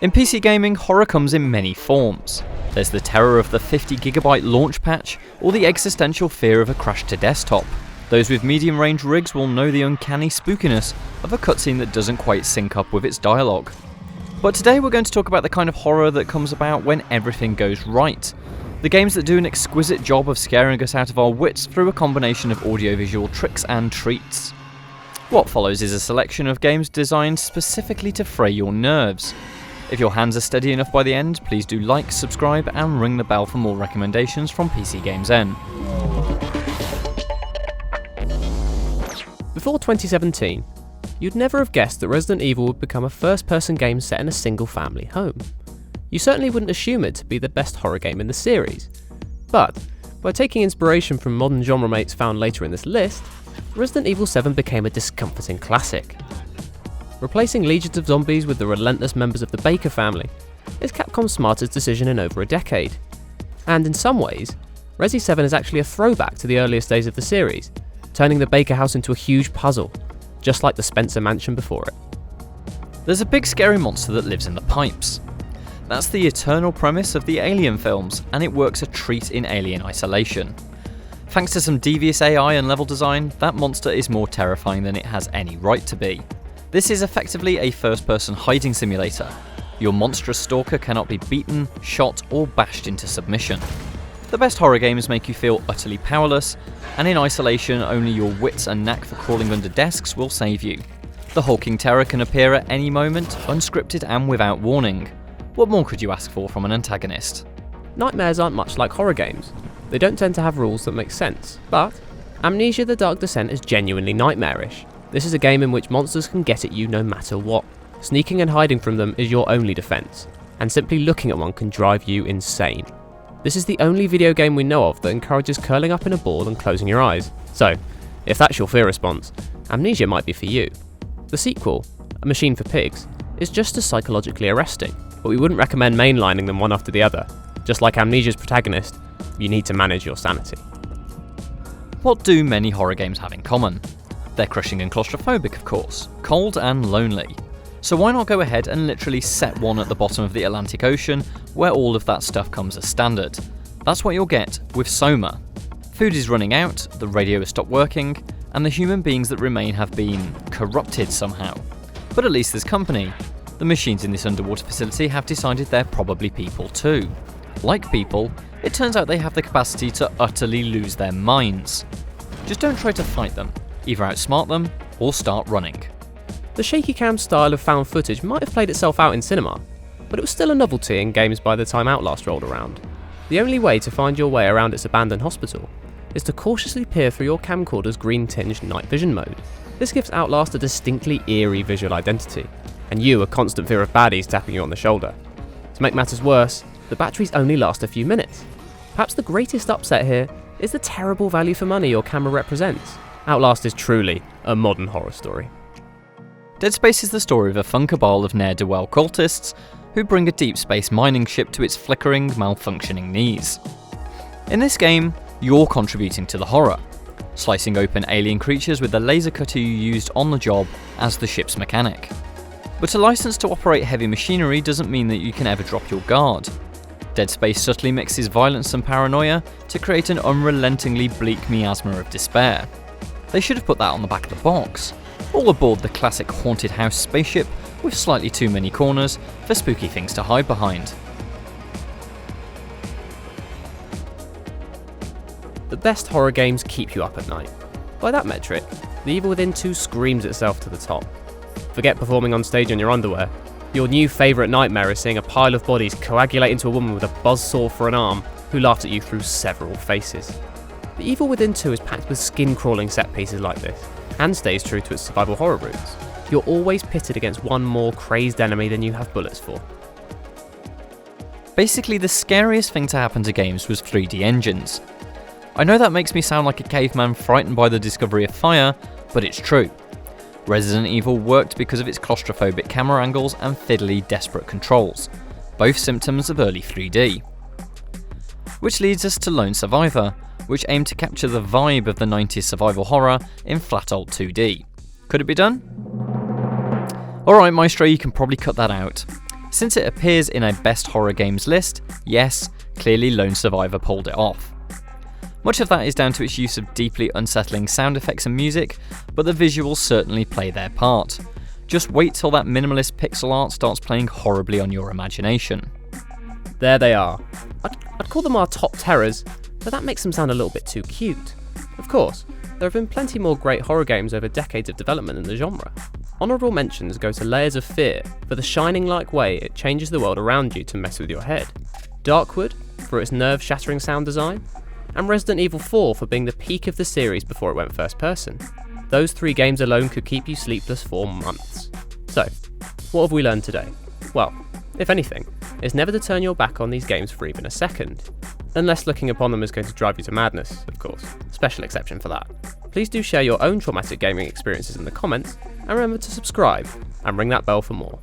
In PC gaming, horror comes in many forms. There's the terror of the 50GB launch patch, or the existential fear of a crash to desktop. Those with medium range rigs will know the uncanny spookiness of a cutscene that doesn't quite sync up with its dialogue. But today we're going to talk about the kind of horror that comes about when everything goes right. The games that do an exquisite job of scaring us out of our wits through a combination of audiovisual tricks and treats. What follows is a selection of games designed specifically to fray your nerves. If your hands are steady enough by the end, please do like, subscribe and ring the bell for more recommendations from PCGamesN. Before 2017, you'd never have guessed that Resident Evil would become a first-person game set in a single family home. You certainly wouldn't assume it to be the best horror game in the series. But, by taking inspiration from modern genre mates found later in this list, Resident Evil 7 became a discomforting classic. Replacing legions of zombies with the relentless members of the Baker family is Capcom's smartest decision in over a decade. And in some ways, Resi 7 is actually a throwback to the earliest days of the series, turning the Baker house into a huge puzzle, just like the Spencer mansion before it. There's a big scary monster that lives in the pipes. That's the eternal premise of the Alien films, and it works a treat in Alien Isolation. Thanks to some devious AI and level design, that monster is more terrifying than it has any right to be. This is effectively a first-person hiding simulator. Your monstrous stalker cannot be beaten, shot, or bashed into submission. The best horror games make you feel utterly powerless, and in Isolation, only your wits and knack for crawling under desks will save you. The hulking terror can appear at any moment, unscripted and without warning. What more could you ask for from an antagonist? Nightmares aren't much like horror games. They don't tend to have rules that make sense, but Amnesia: The Dark Descent is genuinely nightmarish. This is a game in which monsters can get at you no matter what. Sneaking and hiding from them is your only defense, and simply looking at one can drive you insane. This is the only video game we know of that encourages curling up in a ball and closing your eyes. So, if that's your fear response, Amnesia might be for you. The sequel, A Machine for Pigs, is just as psychologically arresting, but we wouldn't recommend mainlining them one after the other. Just like Amnesia's protagonist, you need to manage your sanity. What do many horror games have in common? They're crushing and claustrophobic, of course, cold and lonely. So why not go ahead and literally set one at the bottom of the Atlantic Ocean, where all of that stuff comes as standard? That's what you'll get with ISOMA. Food is running out, the radio has stopped working, and the human beings that remain have been corrupted somehow. But at least there's company. The machines in this underwater facility have decided they're probably people too. Like people, it turns out they have the capacity to utterly lose their minds. Just don't try to fight them. Either outsmart them, or start running. The shaky cam style of found footage might have played itself out in cinema, but it was still a novelty in games by the time Outlast rolled around. The only way to find your way around its abandoned hospital is to cautiously peer through your camcorder's green-tinged night vision mode. This gives Outlast a distinctly eerie visual identity, and you a constant fear of baddies tapping you on the shoulder. To make matters worse, the batteries only last a few minutes. Perhaps the greatest upset here is the terrible value for money your camera represents. Outlast is truly a modern horror story. Dead Space is the story of a fun cabal of ne'er-do-well cultists who bring a deep space mining ship to its flickering, malfunctioning knees. In this game, you're contributing to the horror, slicing open alien creatures with the laser cutter you used on the job as the ship's mechanic. But a license to operate heavy machinery doesn't mean that you can ever drop your guard. Dead Space subtly mixes violence and paranoia to create an unrelentingly bleak miasma of despair. They should have put that on the back of the box. All aboard the classic haunted house spaceship with slightly too many corners for spooky things to hide behind. The best horror games keep you up at night. By that metric, The Evil Within 2 screams itself to the top. Forget performing on stage in your underwear. Your new favourite nightmare is seeing a pile of bodies coagulate into a woman with a buzzsaw for an arm who laughed at you through several faces. The Evil Within 2 is packed with skin-crawling set pieces like this, and stays true to its survival horror roots. You're always pitted against one more crazed enemy than you have bullets for. Basically, the scariest thing to happen to games was 3D engines. I know that makes me sound like a caveman frightened by the discovery of fire, but it's true. Resident Evil worked because of its claustrophobic camera angles and fiddly, desperate controls, both symptoms of early 3D. Which leads us to Lone Survivor, which aimed to capture the vibe of the 90s survival horror in flat old 2D. Could it be done? Alright Maestro, you can probably cut that out. Since it appears in a best horror games list, yes, clearly Lone Survivor pulled it off. Much of that is down to its use of deeply unsettling sound effects and music, but the visuals certainly play their part. Just wait till that minimalist pixel art starts playing horribly on your imagination. There they are. I'd call them our top terrors, but that makes them sound a little bit too cute. Of course, there have been plenty more great horror games over decades of development in the genre. Honourable mentions go to Layers of Fear for the shining-like way it changes the world around you to mess with your head, Darkwood for its nerve-shattering sound design, and Resident Evil 4 for being the peak of the series before it went first person. Those 3 games alone could keep you sleepless for months. So, what have we learned today? Well, if anything, it's never to turn your back on these games for even a second. Unless looking upon them is going to drive you to madness, of course. Special exception for that. Please do share your own traumatic gaming experiences in the comments, and remember to subscribe and ring that bell for more.